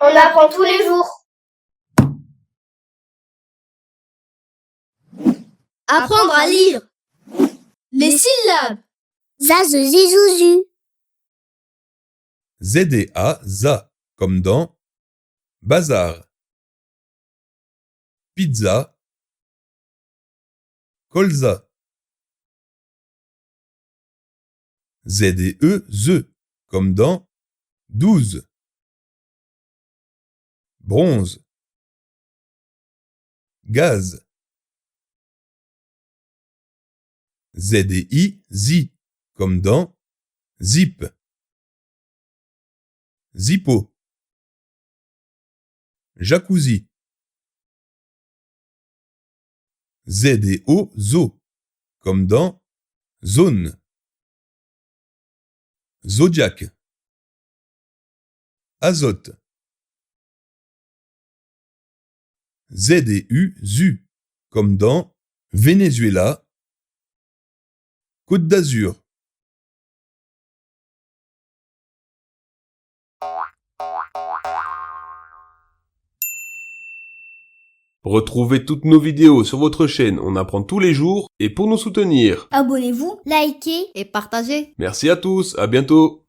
On apprend tous les jours. Apprendre à lire. Les syllabes. Zazezizouzu. ZDA, za, comme dans bazar. Pizza. Colza. ZDE, ze, comme dans 12. Bronze. Gaz. ZDI, zi, comme dans zip. Zippo. Jacuzzi. ZDO, zo, comme dans zone. Zodiac. Azote. ZDU, zu, comme dans Venezuela. Côte d'Azur. Retrouvez toutes nos vidéos sur votre chaîne On apprend tous les jours et pour nous soutenir. Abonnez-vous, likez. Et partagez. Merci à tous, à bientôt.